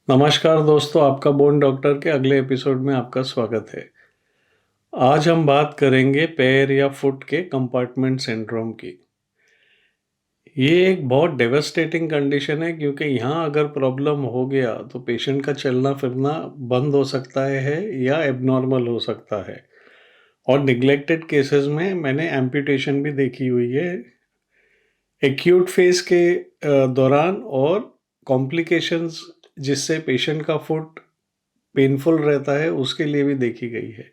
नमस्कार दोस्तों, आपका बोन डॉक्टर के अगले एपिसोड में आपका स्वागत है। आज हम बात करेंगे पैर या फुट के कंपार्टमेंट सिंड्रोम की। ये एक बहुत डेवास्टेटिंग कंडीशन है क्योंकि यहाँ अगर प्रॉब्लम हो गया तो पेशेंट का चलना फिरना बंद हो सकता है या एबनॉर्मल हो सकता है। और निग्लेक्टेड केसेस में मैंने एम्पुटेशन भी देखी हुई है एक्यूट फेज के दौरान, और कॉम्प्लिकेशंस जिससे पेशेंट का फुट पेनफुल रहता है उसके लिए भी देखी गई है।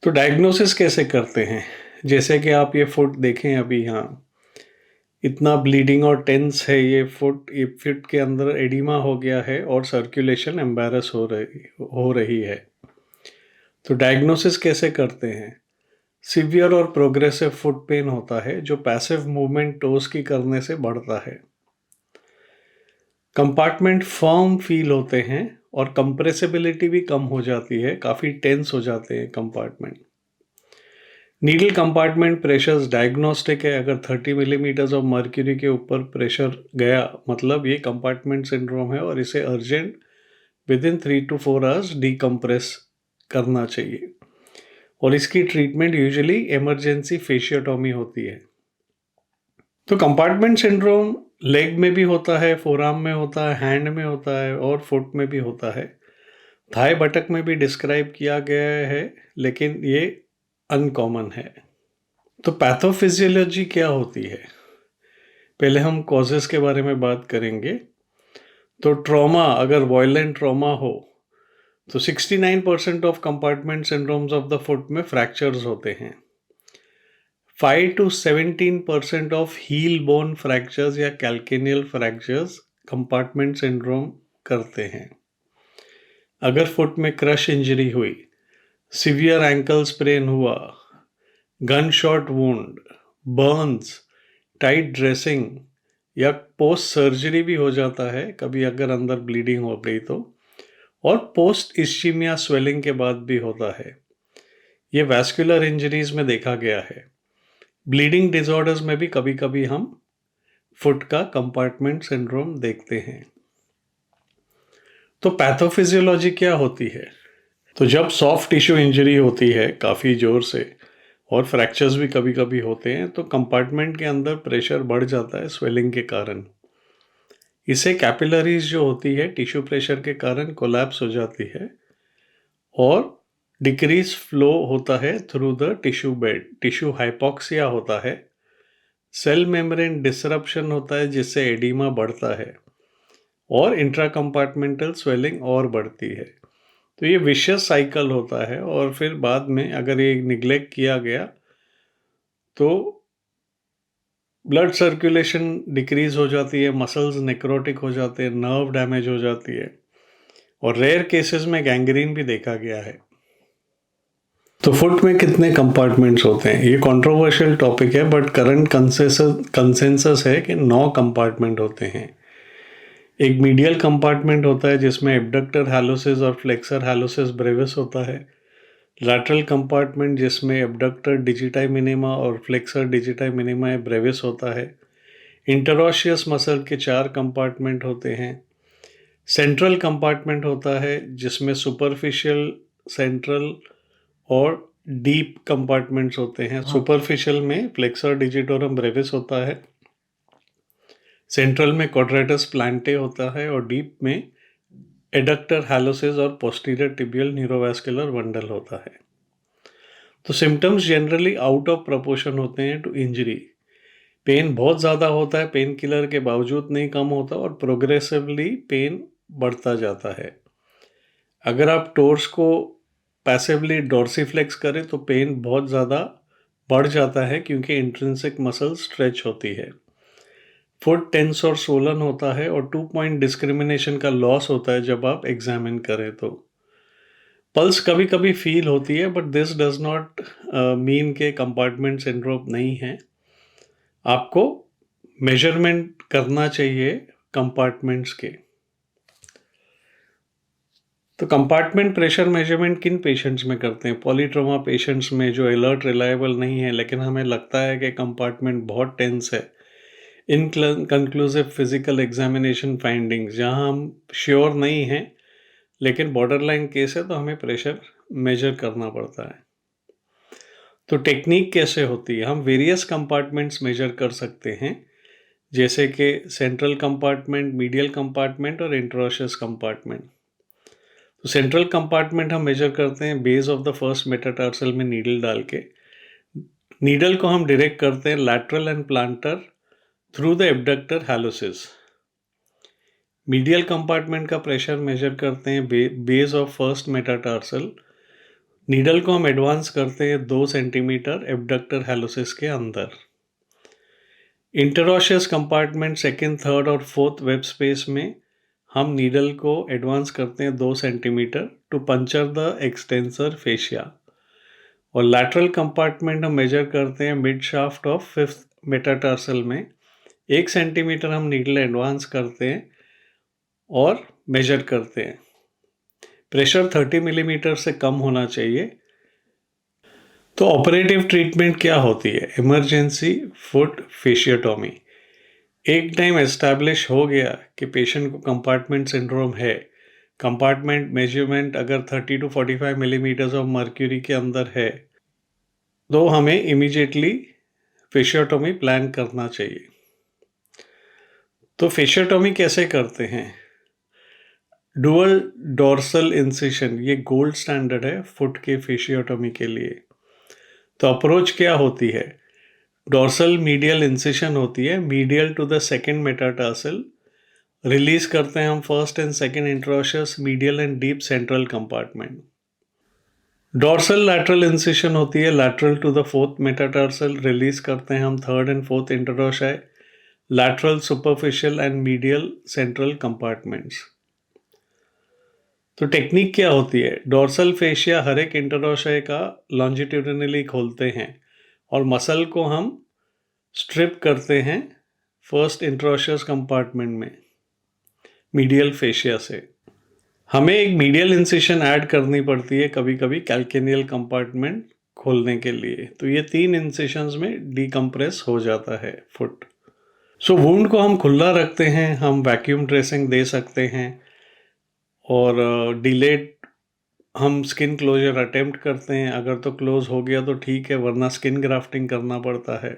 तो डायग्नोसिस कैसे करते हैं? जैसे कि आप ये फुट देखें, अभी यहाँ इतना ब्लीडिंग और टेंस है ये फुट के अंदर एडिमा हो गया है और सर्कुलेशन एम्बैरस हो रही है। तो डायग्नोसिस कैसे करते हैं? सीवियर और प्रोग्रेसिव फुट पेन होता है जो पैसिव मूवमेंट टोस की करने से बढ़ता है। कंपार्टमेंट फर्म फील होते हैं और कंप्रेसिबिलिटी भी कम हो जाती है, काफ़ी टेंस हो जाते हैं compartment. Needle compartment pressures diagnostic है। अगर 30 मिलीमीटर्स ऑफ मर्क्यूरी के ऊपर प्रेशर गया मतलब ये कंपार्टमेंट सिंड्रोम है और इसे urgent within 3 to 4 hours decompress करना चाहिए। और इसकी ट्रीटमेंट यूजुअली इमरजेंसी फेशियोटॉमी होती है। तो कंपार्टमेंट सिंड्रोम लेग में भी होता है, फोरआर्म में होता है, हैंड में होता है और फुट में भी होता है। थाई बटक में भी डिस्क्राइब किया गया है, लेकिन ये अनकॉमन है। तो पैथोफिजियोलॉजी क्या होती है? पहले हम कॉजेस के बारे में बात करेंगे। तो ट्रॉमा, अगर वायलेंट ट्रॉमा हो तो 69% of compartment syndromes of the foot में फ्रैक्चर्स होते हैं। 5 to 17% of heel bone fractures या कैल्केनियल फ्रैक्चर्स कंपार्टमेंट सिंड्रोम करते हैं। अगर फुट में क्रश इंजरी हुई, सिवियर एंकल स्प्रेन हुआ, gun shot wound, burns, tight dressing या पोस्ट सर्जरी भी हो जाता है कभी अगर अंदर ब्लीडिंग हो गई तो, और पोस्ट इस्चीमिया स्वेलिंग के बाद भी होता है। ये वैस्कुलर इंजरीज में देखा गया है। ब्लीडिंग डिसऑर्डर्स में भी कभी कभी हम फुट का कंपार्टमेंट सिंड्रोम देखते हैं। तो पैथोफिजियोलॉजी क्या होती है? तो जब सॉफ्ट टिश्यू इंजरी होती है काफ़ी ज़ोर से और फ्रैक्चर्स भी कभी कभी होते हैं तो कंपार्टमेंट के अंदर प्रेशर बढ़ जाता है स्वेलिंग के कारण। इसे कैपिलरीज जो होती है टिश्यू प्रेशर के कारण कोलैप्स हो जाती है और डिक्रीज फ्लो होता है through the tissue bed. Tissue hypoxia होता है, सेल मेम्ब्रेन डिसरप्शन होता है जिससे एडिमा बढ़ता है और इंट्रा कंपार्टमेंटल स्वेलिंग और बढ़ती है। तो ये विशियस साइकिल होता है और फिर बाद में अगर ये निग्लेक्ट किया गया तो ब्लड सर्कुलेशन डिक्रीज हो जाती है, मसल्स नेक्रोटिक हो जाते हैं, नर्व डैमेज हो जाती है और रेयर केसेस में गैंग्रीन भी देखा गया है। तो फुट में कितने कंपार्टमेंट्स होते हैं? ये कंट्रोवर्शियल टॉपिक है, बट करंट कंसेंसस है कि 9 कंपार्टमेंट होते हैं। एक मीडियल कंपार्टमेंट होता है जिसमें एब्डक्टर हैलोसिस और फ्लेक्सर हैलोसिस ब्रेविस होता है। लैटरल कंपार्टमेंट जिसमें एब्डक्टर डिजिटाई मिनिमा और फ्लेक्सर डिजिटाई मिनिमा ब्रेविस होता है। इंटरऑशियस मसल के 4 कंपार्टमेंट होते हैं। सेंट्रल कंपार्टमेंट होता है जिसमें सुपरफिशियल, सेंट्रल और डीप कंपार्टमेंट्स होते हैं। सुपरफिशियल में फ्लेक्सर डिजिटोरम ब्रेविस होता है, सेंट्रल में क्वाड्रेटस प्लांटे होता है और डीप में एडक्टर हैलोसिस और पोस्टीरियर टिबियल न्यूरोवास्कुलर बंडल होता है। तो symptoms generally out of proportion होते हैं टू इंजरी। पेन बहुत ज़्यादा होता है, पेन किलर के बावजूद नहीं कम होता और प्रोग्रेसिवली पेन बढ़ता जाता है। अगर आप टोर्स को पैसिवली डोर्सीफ्लेक्स करें तो पेन बहुत ज़्यादा बढ़ जाता है क्योंकि इंट्रिंसिक मसल स्ट्रेच होती है। फुट टेंस और सोलन होता है और 2 पॉइंट डिस्क्रिमिनेशन का लॉस होता है जब आप एग्जामिन करें तो। पल्स कभी कभी फील होती है, but this does not mean के कंपार्टमेंट सिंड्रोम नहीं है। आपको मेजरमेंट करना चाहिए कंपार्टमेंट्स के। तो कंपार्टमेंट प्रेशर मेजरमेंट किन पेशेंट्स में करते हैं? पॉलीट्रोमा पेशेंट्स में जो अलर्ट रिलायबल नहीं है लेकिन हमें लगता है कि कंपार्टमेंट बहुत टेंस है। इनकंक्लूसिव फिजिकल एग्जामिनेशन फाइंडिंग्स, जहां हम श्योर नहीं हैं लेकिन बॉर्डरलाइन केस है तो हमें प्रेशर मेजर करना पड़ता है। तो टेक्निक कैसे होती है? हम वेरियस कंपार्टमेंट्स मेजर कर सकते हैं, जैसे कि सेंट्रल कंपार्टमेंट, मीडियल कंपार्टमेंट और इंटरओशियस कंपार्टमेंट। तो सेंट्रल कंपार्टमेंट हम मेजर करते हैं base of the first metatarsal में नीडल डाल के। नीडल को हम डायरेक्ट करते हैं lateral and plantar through the abductor hallucis. Medial compartment का प्रेशर मेजर करते हैं base of first metatarsal. Needle को हम एडवांस करते हैं 2 सेंटीमीटर एब्डक्टर हैलोसिस के अंदर। इंटरओशियस कंपार्टमेंट सेकेंड, थर्ड और फोर्थ वेब स्पेस में हम नीडल को एडवांस करते हैं 2 centimetre to puncture the extensor fascia. और लैटरल कंपार्टमेंट हम मेजर करते हैं mid shaft of fifth metatarsal में 1 सेंटीमीटर हम नीडल एडवांस करते हैं और मेजर करते हैं। प्रेशर 30 मिलीमीटर से कम होना चाहिए। तो ऑपरेटिव ट्रीटमेंट क्या होती है? Emergency foot fasciotomy. एक टाइम एस्टैब्लिश हो गया कि पेशेंट को कंपार्टमेंट सिंड्रोम है, कंपार्टमेंट मेजरमेंट अगर 30 to 45 मिलीमीटर्स ऑफ मर्क्यूरी के अंदर है, तो हमें इमीडिएटली फेशियोटॉमी प्लान करना चाहिए। तो फेशियोटॉमी कैसे करते हैं? डुअल डोर्सल इंसिशन, ये गोल्ड स्टैंडर्ड है फुट के फेशियोटॉमी के लिए। तो अप्रोच क्या होती है? डोर्सल मीडियल इंसिशन होती है, medial to the second metatarsal. Release करते हैं हम first and second interosseous, medial and deep central compartment. Dorsal lateral incision होती है, lateral to the fourth metatarsal. Release करते हैं हम third and fourth interossei, lateral, superficial and medial central compartments. तो technique क्या होती है? डोर्सल फेशिया हर एक इंटरओशियाई का लॉन्जिट्यूडिनली खोलते हैं और मसल को हम स्ट्रिप करते हैं फर्स्ट इंटरओशियस कंपार्टमेंट में मीडियल फेशिया से। हमें एक मीडियल इंसिशन ऐड करनी पड़ती है कभी कभी कैल्केनियल कंपार्टमेंट खोलने के लिए। तो ये 3 इंसिशंस में डीकम्प्रेस हो जाता है फुट। सो वुंड को हम खुला रखते हैं, हम वैक्यूम ड्रेसिंग दे सकते हैं और डिलेड हम स्किन क्लोजर अटेम्प्ट करते हैं। अगर तो क्लोज हो गया तो ठीक है, वरना स्किन ग्राफ्टिंग करना पड़ता है।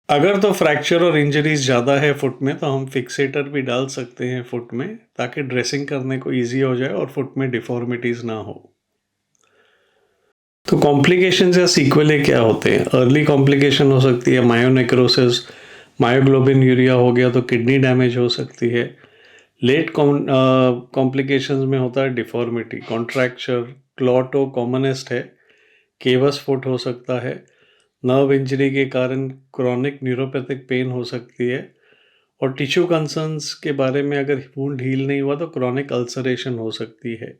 अगर तो फ्रैक्चर और इंजरीज ज़्यादा है फुट में, तो हम फिक्सेटर भी डाल सकते हैं फुट में, ताकि ड्रेसिंग करने को ईजी हो जाए और फुट में डिफॉर्मिटीज़ ना हो। तो कॉम्प्लिकेशंस या सीक्वेले क्या होते हैं? अर्ली कॉम्प्लिकेशन हो सकती है मायोनेक्रोसिस, मायोग्लोबिन यूरिया हो गया तो किडनी डैमेज हो सकती है। लेट कॉम्प्लिकेशंस में होता है डिफॉर्मिटी, कॉन्ट्रैक्चर, क्लॉटो कॉमनेस्ट है, केवस फुट हो सकता है। नर्व इंजरी के कारण क्रॉनिक न्यूरोपैथिक पेन हो सकती है। और टिश्यू कंसर्न्स के बारे में, अगर वुंड हील नहीं हुआ तो क्रॉनिक अल्सरेशन हो सकती है।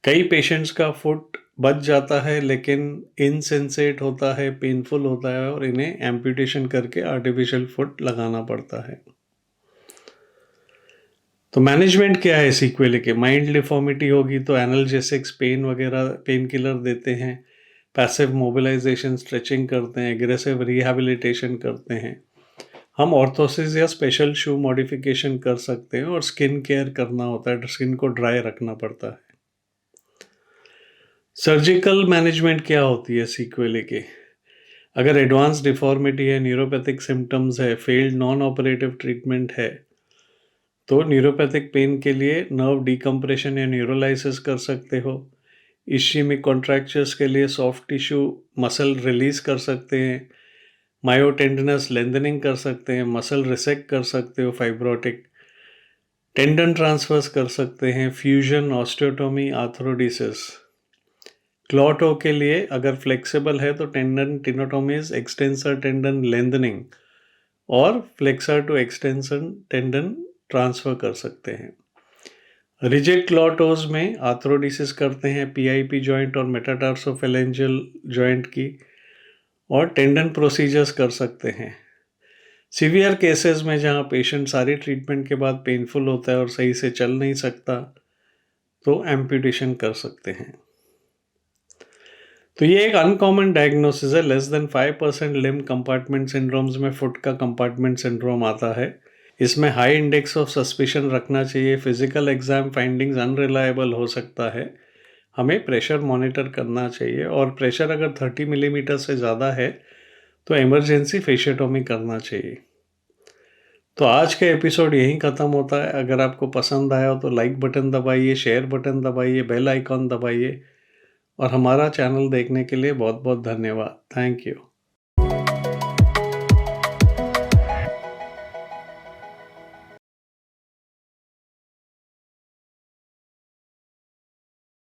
कई पेशेंट्स का फुट बच जाता है लेकिन इनसेंसेट होता है, पेनफुल होता है और इन्हें एम्पुटेशन करके आर्टिफिशियल फुट लगाना पड़ता है। तो मैनेजमेंट क्या है सीक्वेले के? माइल्ड डिफॉर्मिटी होगी तो एनाल्जेसिक्स, पेन वगैरह, पेन किलर देते हैं। पैसिव मोबिलाइजेशन, स्ट्रेचिंग करते हैं। एग्रेसिव रिहैबिलिटेशन करते हैं। हम ऑर्थोसिस या स्पेशल शू मॉडिफिकेशन कर सकते हैं और स्किन केयर करना होता है, स्किन को ड्राई रखना पड़ता है। सर्जिकल मैनेजमेंट क्या होती है सीक्वेले के? अगर एडवांस डिफॉर्मिटी है, न्यूरोपैथिक सिम्टम्स है, फेल्ड नॉन ऑपरेटिव ट्रीटमेंट है, तो न्यूरोपैथिक पेन के लिए नर्व डिकम्प्रेशन या न्यूरोलाइसिस कर सकते हो। इश्चेमिक कॉन्ट्रैक्चर्स के लिए सॉफ्ट टिश्यू मसल रिलीज कर सकते हैं। मायोटेंडनस लेंथनिंग कर सकते हैं। मसल रिसेक्ट कर सकते हो, फाइब्रोटिक टेंडन ट्रांसफर्स कर सकते हैं। फ्यूजन, ऑस्टियोटोमी, आर्थरोडिसिस। क्लॉटो के लिए अगर फ्लेक्सिबल है तो tendon tenotomies, extensor tendon lengthening और flexor to extension tendon transfer कर सकते हैं। रिजिड क्लॉटोज में आर्थरोडिसिस करते हैं पीआईपी जॉइंट और मेटाटार्सोफेलेंजियल जॉइंट की, और टेंडन प्रोसीजर्स कर सकते हैं। सीवियर केसेस में जहां पेशेंट सारी ट्रीटमेंट के बाद पेनफुल होता है और सही से चल नहीं सकता, तो एम्पुटेशन कर सकते हैं। तो ये एक अनकॉमन डायग्नोसिस है। Less than 5% limb compartment syndromes में फुट का कंपार्टमेंट सिंड्रोम आता है। इसमें हाई इंडेक्स ऑफ सस्पिशन रखना चाहिए। फिजिकल एग्जाम फाइंडिंग्स अनरिलायबल हो सकता है। हमें प्रेशर मॉनिटर करना चाहिए और प्रेशर अगर 30 मिलीमीटर से ज़्यादा है तो इमरजेंसी फेशियोटोमी करना चाहिए। तो आज का एपिसोड यहीं ख़त्म होता है। अगर आपको पसंद आया हो तो लाइक बटन दबाइए, शेयर बटन दबाइए, बेल आइकॉन दबाइए और हमारा चैनल देखने के लिए बहुत बहुत धन्यवाद। Thank you.